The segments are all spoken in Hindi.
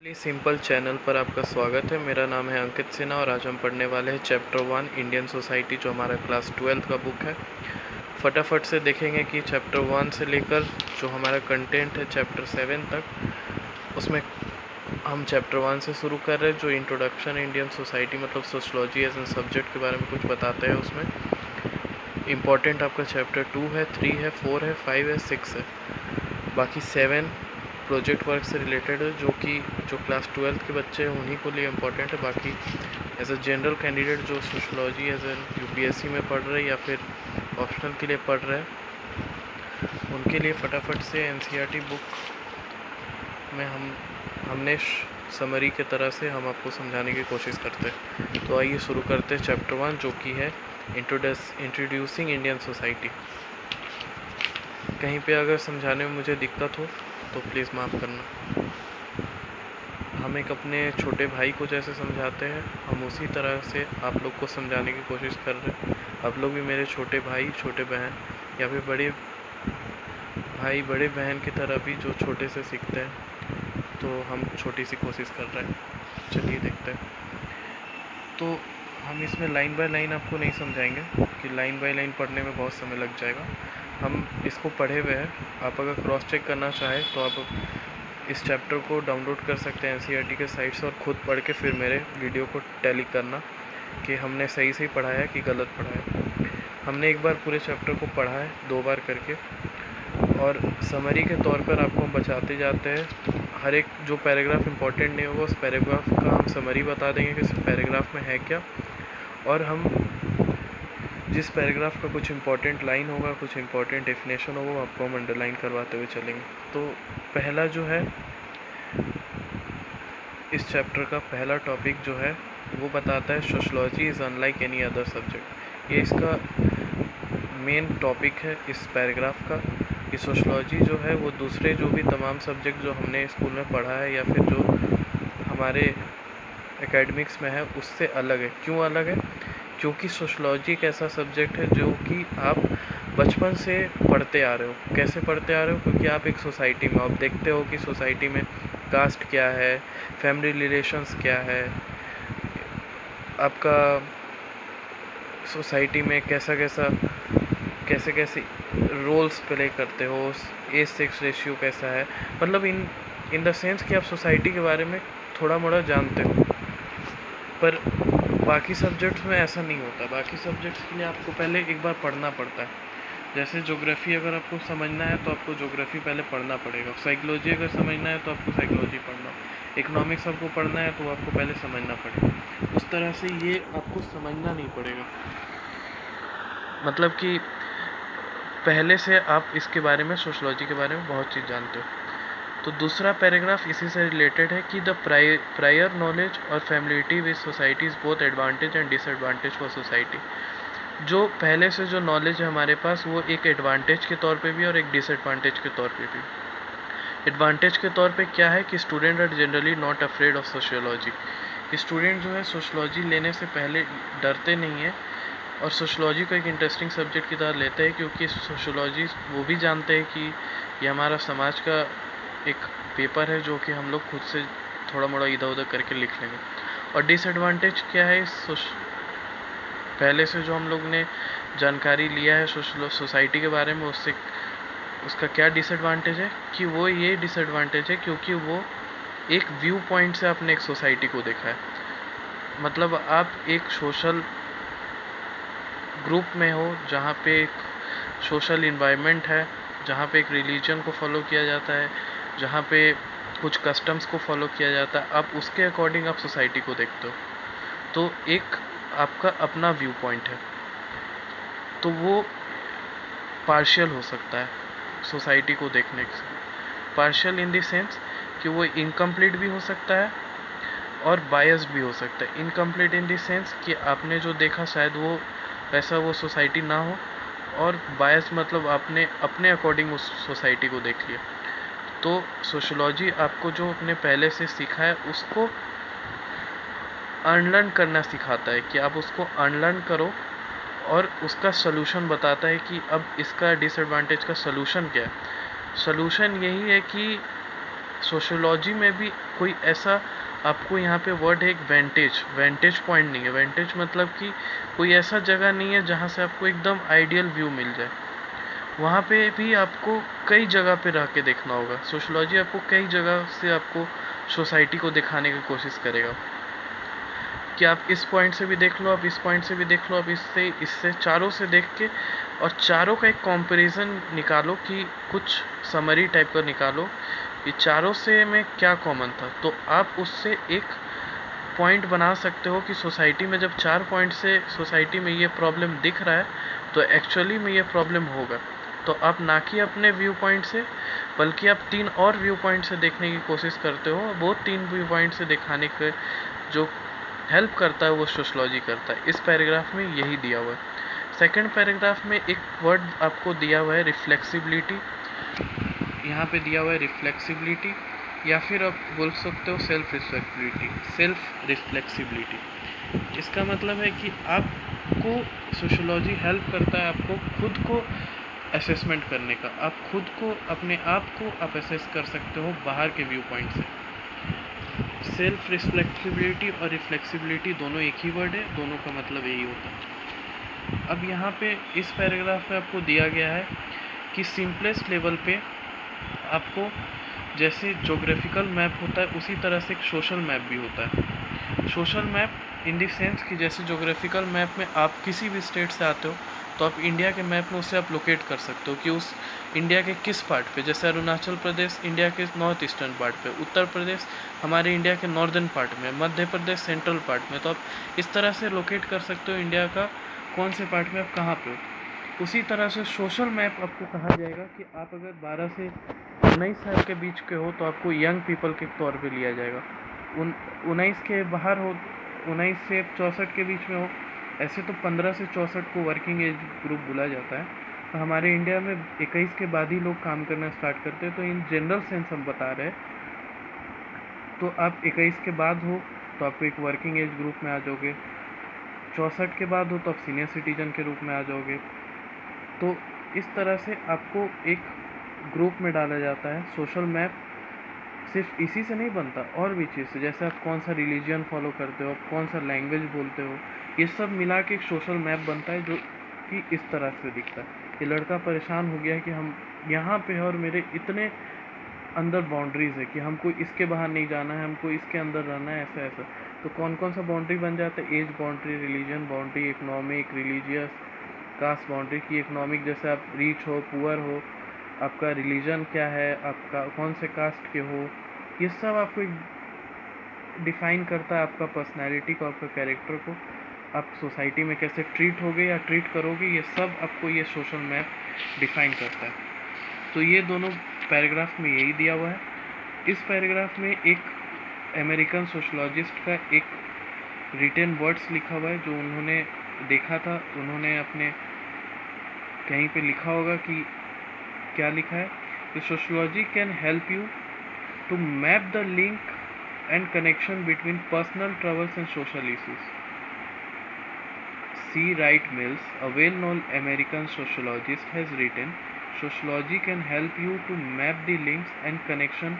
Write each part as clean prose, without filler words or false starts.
सिंपल चैनल पर आपका स्वागत है। मेरा नाम है अंकित सिन्हा और आज हम पढ़ने वाले हैं चैप्टर 1 इंडियन सोसाइटी, जो हमारा क्लास 12 का बुक है। फटाफट से देखेंगे कि चैप्टर 1 से लेकर जो हमारा कंटेंट है चैप्टर 7 तक, उसमें हम चैप्टर 1 से शुरू कर रहे हैं, जो इंट्रोडक्शन इंडियन सोसाइटी मतलब सोशलॉजी एज एन सब्जेक्ट के बारे में कुछ बताते हैं। उसमें इम्पॉर्टेंट आपका चैप्टर 2 है, 3 है, 4 है, 5 है, 6 है। बाकी 7 प्रोजेक्ट वर्क से रिलेटेड है, जो क्लास 12 के बच्चे हैं उन्हीं को लिए इम्पोर्टेंट है। बाकी एज अ जनरल कैंडिडेट जो सोशलॉजी एज एन यूपीएससी में पढ़ रहे हैं या फिर ऑप्शनल के लिए पढ़ रहे हैं, उनके लिए फटाफट से एनसीईआरटी बुक में हमने समरी के तरह से हम आपको समझाने की कोशिश करते हैं। तो आइए शुरू करते हैं चैप्टर 1, जो कि है इंट्रोड्यूसिंग इंडियन सोसाइटी। कहीं पे अगर समझाने में मुझे दिक्कत हो तो प्लीज़ माफ़ करना। हम एक अपने छोटे भाई को जैसे समझाते हैं, हम उसी तरह से आप लोग को समझाने की कोशिश कर रहे हैं। आप लोग भी मेरे छोटे भाई, छोटे बहन या फिर बड़े भाई, बड़े बहन की तरह भी जो छोटे से सीखते हैं, तो हम छोटी सी कोशिश कर रहे हैं। चलिए देखते हैं। तो हम इसमें लाइन बाय लाइन आपको नहीं समझाएंगे कि लाइन बाय लाइन पढ़ने में बहुत समय लग जाएगा। हम इसको पढ़े हुए हैं। आप अगर क्रॉस चेक करना चाहें तो आप इस चैप्टर को डाउनलोड कर सकते हैं एनसीईआरटी के साइट से और ख़ुद पढ़ के फिर मेरे वीडियो को टैली करना कि हमने सही से पढ़ाया है कि गलत पढ़ाया है। हमने एक बार पूरे चैप्टर को पढ़ा है 2 बार करके, और समरी के तौर पर आपको हम बचाते जाते हैं। हर एक जो पैराग्राफ इंपॉर्टेंट नहीं होगा उस पैराग्राफ का हम समरी बता देंगे कि इस पैराग्राफ में है क्या, और हम जिस पैराग्राफ का कुछ इंपॉर्टेंट लाइन होगा, कुछ इंपॉर्टेंट डेफिनेशन होगा, वो आपको हम अंडरलाइन करवाते हुए चलेंगे। तो पहला जो है, इस चैप्टर का पहला टॉपिक जो है वो बताता है sociology is unlike any other subject. ये इसका मेन टॉपिक है इस पैराग्राफ का, कि सोशलॉजी जो है वो दूसरे जो भी तमाम सब्जेक्ट जो हमने स्कूल में पढ़ा है या फिर जो हमारे एकेडमिक्स में है उससे अलग है। क्यों अलग है? क्योंकि सोशलॉजी एक ऐसा सब्जेक्ट है जो कि आप बचपन से पढ़ते आ रहे हो। कैसे पढ़ते आ रहे हो? क्योंकि आप एक सोसाइटी में, आप देखते हो कि सोसाइटी में कास्ट क्या है, फैमिली रिलेशंस क्या है, आपका सोसाइटी में कैसे कैसे रोल्स प्ले करते हो, एज सेक्स रेशियो कैसा है, मतलब इन द सेंस कि आप सोसाइटी के बारे में थोड़ा मोड़ा जानते हो। पर बाकी सब्जेक्ट्स में ऐसा नहीं होता। बाकी सब्जेक्ट्स के लिए आपको पहले एक बार पढ़ना पड़ता है। जैसे ज्योग्राफी अगर आपको समझना है तो आपको ज्योग्राफी पहले पढ़ना पड़ेगा। साइकोलॉजी अगर समझना है तो आपको साइकोलॉजी पढ़ना, इकोनॉमिक्स आपको पढ़ना है तो आपको पहले समझना पड़ेगा। उस तरह से ये आपको समझना नहीं पड़ेगा, मतलब कि पहले से आप इसके बारे में, सोशलॉजी के बारे में बहुत चीज़ जानते हो। तो दूसरा पैराग्राफ इसी से रिलेटेड है कि द प्रायर नॉलेज और familiarity with society is both advantage and disadvantage for society. जो पहले से जो नॉलेज है हमारे पास, वो एक एडवांटेज के तौर पे भी और एक डिसएडवांटेज के तौर पे भी। एडवांटेज के तौर पे क्या है कि student are generally not afraid of sociology. Student जो है सोशलॉजी लेने से पहले डरते नहीं है और सोशलॉजी को एक इंटरेस्टिंग सब्जेक्ट की तरह लेते हैं, क्योंकि सोशलॉजी वो भी जानते हैं कि ये हमारा समाज का एक पेपर है जो कि हम लोग खुद से थोड़ा मोड़ा इधर उधर करके लिख लेंगे। और डिसएडवांटेज क्या है? पहले से जो हम लोग ने जानकारी लिया है सोसाइटी के बारे में, उसका क्या डिसएडवांटेज है कि वो ये डिसएडवांटेज है क्योंकि वो एक व्यू पॉइंट से आपने एक सोसाइटी को देखा है। मतलब आप एक सोशल ग्रुप में हो जहाँ पे एक सोशल इन्वायरमेंट है, जहाँ पे एक रिलीजन को फॉलो किया जाता है, जहाँ पे कुछ कस्टम्स को फॉलो किया जाता है, आप उसके अकॉर्डिंग आप सोसाइटी को देखते हो। तो एक आपका अपना व्यू पॉइंट है, तो वो पार्शियल हो सकता है सोसाइटी को देखने से। पार्शियल इन द सेंस कि वो इनकम्प्लीट भी हो सकता है और बायस्ड भी हो सकता है। इनकम्प्लीट इन द सेंस कि आपने जो देखा शायद वो वैसा वो सोसाइटी ना हो, और बायस्ड मतलब आपने अपने अकॉर्डिंग उस सोसाइटी को देख लिया। तो सोशलॉजी आपको जो अपने पहले से सीखा है उसको अनलर्न करना सिखाता है, कि आप उसको अनलर्न करो, और उसका सलूशन बताता है कि अब इसका डिसएडवांटेज का सलूशन क्या है। सलूशन यही है कि सोशियोलॉजी में भी कोई ऐसा आपको यहाँ पे वर्ड है एक वेंटेज पॉइंट नहीं है। वेंटेज मतलब कि कोई ऐसा जगह नहीं है जहाँ से आपको एकदम आइडियल व्यू मिल जाए। वहाँ पे भी आपको कई जगह पे रह के देखना होगा। सोशियोलॉजी आपको कई जगह से आपको सोसाइटी को दिखाने की कोशिश करेगा कि आप इस पॉइंट से भी देख लो, आप इस पॉइंट से भी देख लो, आप इससे चारों से देख के और चारों का एक कंपैरिजन निकालो कि कुछ समरी टाइप का निकालो कि चारों से में क्या कॉमन था। तो आप उससे एक पॉइंट बना सकते हो कि सोसाइटी में जब 4 पॉइंट से सोसाइटी में ये प्रॉब्लम दिख रहा है तो एक्चुअली में ये प्रॉब्लम होगा। तो आप ना कि अपने व्यू पॉइंट से बल्कि आप 3 और व्यू पॉइंट से देखने की कोशिश करते हो। वो 3 व्यू पॉइंट से दिखाने के जो हेल्प करता है वो सोशियोलॉजी करता है। इस पैराग्राफ में यही दिया हुआ है। सेकंड पैराग्राफ में एक वर्ड आपको दिया हुआ है रिफ्लेक्सिबिलिटी। यहाँ पे दिया हुआ है रिफ्लेक्सिबिलिटी या फिर आप बोल सकते हो सेल्फ रिफ्लेक्सिबिलिटी। इसका मतलब है कि आपको सोशियोलॉजी हेल्प करता है आपको खुद को असेसमेंट करने का। आप खुद को अपने आप को आप असेस कर सकते हो बाहर के व्यू पॉइंट से। सेल्फ रिफ्लेक्सिबिलिटी और रिफ्लेक्सिबिलिटी दोनों एक ही वर्ड है, दोनों का मतलब यही होता है। अब यहाँ पे इस पैराग्राफ में आपको दिया गया है कि सिंपलेस्ट लेवल पे आपको जैसे ज्योग्राफिकल मैप होता है उसी तरह से एक सोशल मैप भी होता है। Social map in the sense कि जैसे ज्योग्राफिकल मैप में आप किसी भी स्टेट से आते हो तो आप इंडिया के मैप में उससे आप लोकेट कर सकते हो कि उस इंडिया के किस पार्ट पे, जैसे अरुणाचल प्रदेश इंडिया के नॉर्थ ईस्टर्न पार्ट पे, उत्तर प्रदेश हमारे इंडिया के नॉर्दर्न पार्ट में, मध्य प्रदेश सेंट्रल पार्ट में। तो आप इस तरह से लोकेट कर सकते हो इंडिया का कौन से पार्ट में आप कहाँ पे हो। उसी तरह से सोशल मैप आपको कहा जाएगा कि आप अगर 12 से 19 साल के बीच के हो तो आपको यंग पीपल के तौर पे लिया जाएगा। 19 के बाहर हो, 19 से 64 के बीच में हो, ऐसे तो 15 से 64 को वर्किंग एज ग्रुप बोला जाता है। तो हमारे इंडिया में 21 के बाद ही लोग काम करना स्टार्ट करते हैं। तो इन जनरल सेंस हम बता रहे हैं। तो आप 21 के बाद हो तो आप एक वर्किंग एज ग्रुप में आ जाओगे, 64 के बाद हो तो आप सीनियर सिटीजन के रूप में आ जाओगे। तो इस तरह से आपको एक ग्रुप में डाला जाता है। सोशल मैप सिर्फ इसी से नहीं बनता, और भी चीज़ से, जैसे आप कौन सा रिलीजन फॉलो करते हो, आप कौन सा लैंग्वेज बोलते हो, ये सब मिला के एक सोशल मैप बनता है जो कि इस तरह से दिखता है। ये लड़का परेशान हो गया कि हम यहाँ पे हैं और मेरे इतने अंदर बाउंड्रीज़ है कि हमको इसके बाहर नहीं जाना है, हमको इसके अंदर रहना है, ऐसा ऐसा। तो कौन कौन सा बाउंड्री बन जाता है? Age boundary, religion boundary, economic, religious, caste boundary की इकोनॉमिक जैसे आप रिच हो, पुअर हो, आपका रिलीजन क्या है, आपका कौन से कास्ट के हो, ये सब आपको डिफ़ाइन करता है आपका पर्सनैलिटी को, आपका कैरेक्टर को। आप सोसाइटी में कैसे ट्रीट होगे या ट्रीट करोगे, ये सब आपको ये सोशल मैप डिफ़ाइन करता है। तो ये दोनों पैराग्राफ में यही दिया हुआ है। इस पैराग्राफ में एक अमेरिकन सोशलॉजिस्ट का एक रिटन वर्ड्स लिखा हुआ है जो उन्होंने देखा था। उन्होंने अपने कहीं पे लिखा होगा कि क्या लिखा है कि sociology can help you to map the link and connection between personal troubles and social issues. C. Wright Mills, a well-known American sociologist, has written, "Sociology can help you to map the links and connection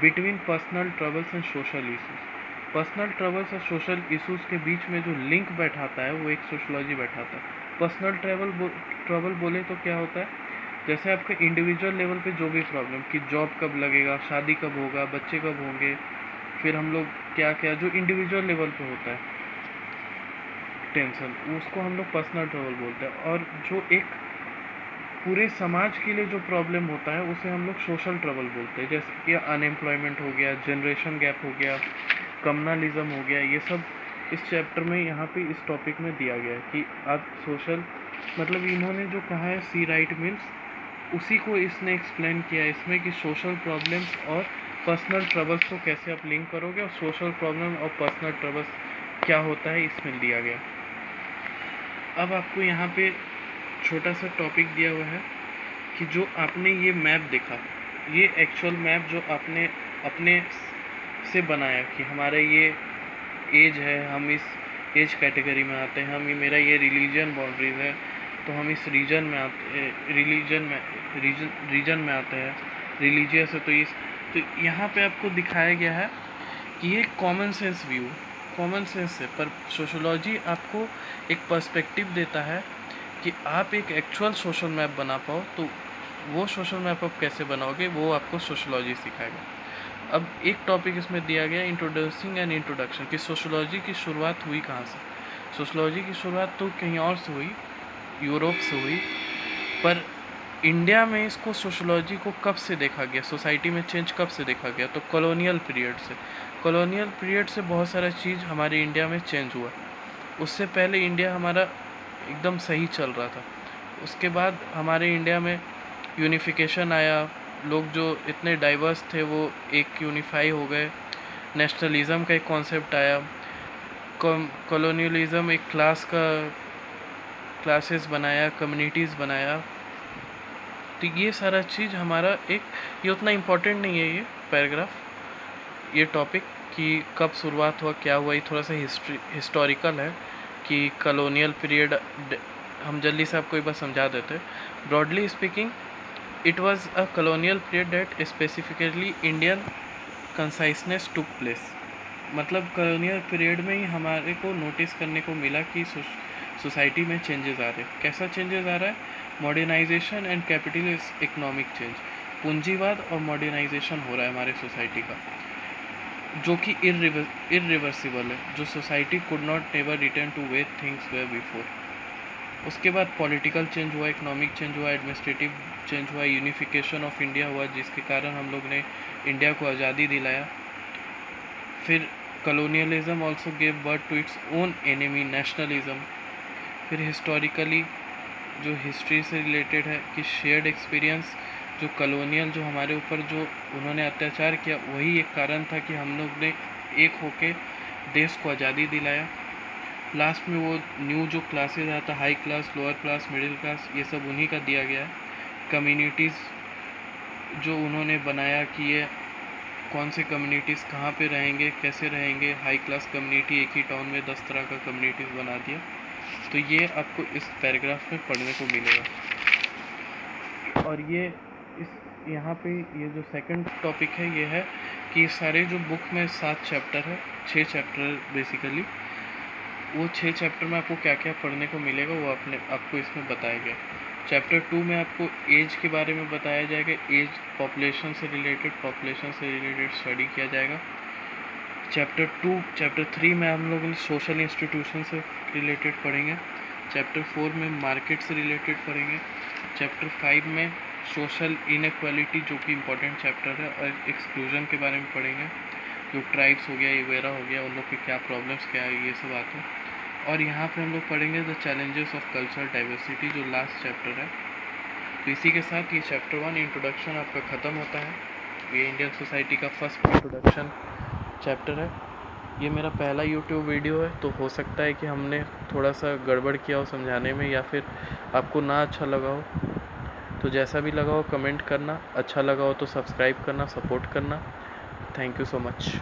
between personal troubles and social issues." Personal troubles और सोशल इश्यूज़ के बीच में जो लिंक बैठाता है वो एक सोशलॉजी बैठाता है। पर्सनल ट्रबल बोले तो क्या होता है, जैसे आपके इंडिविजुअल लेवल पे जो भी प्रॉब्लम कि जॉब कब लगेगा, शादी कब होगा, बच्चे कब होंगे, फिर हम लोग क्या क्या जो इंडिविजुअल लेवल पे होता है टेंशन, उसको हम लोग पर्सनल ट्रबल बोलते हैं। और जो एक पूरे समाज के लिए जो प्रॉब्लम होता है उसे हम लोग सोशल ट्रबल बोलते हैं, जैसे कि अनएम्प्लॉयमेंट हो गया, जनरेशन गैप हो गया, कम्युनलिज्म हो गया। ये सब इस चैप्टर में यहाँ पे इस टॉपिक में दिया गया है कि आप सोशल मतलब इन्होंने जो कहा है सी राइट मिल्स, उसी को इसने एक्सप्लेन किया है इसमें कि सोशल प्रॉब्लम्स और पर्सनल ट्रबल्स को कैसे आप लिंक करोगे और सोशल प्रॉब्लम और पर्सनल ट्रबल्स क्या होता है इसमें दिया गया। अब आपको यहाँ पे छोटा सा टॉपिक दिया हुआ है कि जो आपने ये मैप देखा, ये एक्चुअल मैप जो आपने अपने से बनाया कि हमारा ये एज है, हम इस एज कैटेगरी में आते हैं, हम ये मेरा ये रिलीजन बाउंड्रीज है तो हम इस रीजन में आते हैं, रीजन में आते हैं, रिलीजियस है तो इस तो यहाँ पे आपको दिखाया गया है कि ये common sense view, common sense है, पर सोशोलॉजी आपको एक पर्सपेक्टिव देता है कि आप एक एक्चुअल सोशल मैप बना पाओ। तो वो सोशल मैप आप कैसे बनाओगे वो आपको सोशोलॉजी सिखाएगा। अब एक टॉपिक इसमें दिया गया इंट्रोड्यूसिंग एंड इंट्रोडक्शन, कि सोशोलॉजी की शुरुआत हुई कहाँ से। सोशोलॉजी की शुरुआत तो कहीं और से हुई, यूरोप से हुई, पर इंडिया में इसको सोशोलॉजी को कब से देखा गया, सोसाइटी में चेंज कब से देखा गया, तो कॉलोनियल पीरियड से। कॉलोनियल पीरियड से बहुत सारा चीज़ हमारे इंडिया में चेंज हुआ। उससे पहले इंडिया हमारा एकदम सही चल रहा था। उसके बाद हमारे इंडिया में यूनिफिकेशन आया, लोग जो इतने डाइवर्स थे वो एक यूनिफाई हो गए, नेशनलिज़म का एक कॉन्सेप्ट आया, कॉलोनियलिज़म एक क्लासेस बनाया, कम्युनिटीज़ बनाया। तो ये सारा चीज़ हमारा एक, ये उतना इम्पोर्टेंट नहीं है ये पैराग्राफ, ये टॉपिक कि कब शुरुआत हुआ क्या हुआ, ये थोड़ा सा हिस्टोरिकल है कि कॉलोनियल पीरियड। हम जल्दी से आपको एक बार समझा देते। Broadly speaking, it was a colonial period that specifically Indian consciousness took place. मतलब कॉलोनियल पीरियड में ही हमारे को नोटिस करने को मिला कि सोसाइटी में चेंजेस आ रहे हैं। कैसा चेंजेस आ रहा है? Modernisation and capitalist economic change, पूंजीवाद और मॉडर्नाइजेशन हो रहा है हमारे सोसाइटी का, जो कि इरिवर्सिबल है, जो society could not never return to way things were before. उसके बाद पॉलिटिकल चेंज हुआ, इकोनॉमिक चेंज हुआ, एडमिनिस्ट्रेटिव चेंज हुआ, यूनिफिकेशन ऑफ इंडिया हुआ, जिसके कारण हम लोग ने इंडिया को आज़ादी दिलाया। फिर colonialism also gave birth to its own enemy nationalism. फिर हिस्टोरिकली जो हिस्ट्री से रिलेटेड है कि शेयर्ड एक्सपीरियंस, जो कॉलोनियल जो हमारे ऊपर जो उन्होंने अत्याचार किया, वही एक कारण था कि हम लोग ने एक होके देश को आज़ादी दिलाया। लास्ट में वो न्यू जो क्लासेस आता, high class, lower class, middle class, ये सब उन्हीं का दिया गया है। कम्युनिटीज़ जो उन्होंने बनाया कि ये कौन से कम्युनिटीज़ कहाँ पे रहेंगे, कैसे रहेंगे, हाई क्लास कम्युनिटी एक ही टाउन में 10 तरह का कम्युनिटीज़ बना दिया। तो ये आपको इस पैराग्राफ में पढ़ने को मिलेगा। और ये इस यहाँ पे ये जो सेकंड टॉपिक है ये है कि सारे जो बुक में 7 चैप्टर है, 6 चैप्टर बेसिकली, वो 6 चैप्टर में आपको क्या क्या पढ़ने को मिलेगा वो आपको इसमें बताया गया। चैप्टर 2 में आपको एज के बारे में बताया जाएगा, एज पॉपुलेशन से रिलेटेड स्टडी किया जाएगा। चैप्टर 3 में हम लोग सोशल इंस्टीट्यूशन से रिलेटेड पढ़ेंगे। चैप्टर 4 में मार्केट से रिलेटेड पढ़ेंगे। चैप्टर 5 में सोशल इनइक्वालिटी, जो कि इम्पोर्टेंट चैप्टर है, और एक्सक्लूजन के बारे में पढ़ेंगे, जो ट्राइब्स हो गया, ये वगैरह हो गया, उन लोग के क्या प्रॉब्लम्स क्या है, ये सब आते हैं। और यहाँ पे हम लोग पढ़ेंगे the challenges of cultural diversity, जो लास्ट चैप्टर है। तो इसी के साथ ये चैप्टर 1 इंट्रोडक्शन आपका ख़त्म होता है। ये इंडियन सोसाइटी का फर्स्ट इंट्रोडक्शन चैप्टर है। ये मेरा पहला यूट्यूब वीडियो है, तो हो सकता है कि हमने थोड़ा सा गड़बड़ किया हो समझाने में, या फिर आपको ना अच्छा लगा हो। तो जैसा भी लगा हो कमेंट करना, अच्छा लगा हो तो सब्सक्राइब करना, सपोर्ट करना। Thank you so much.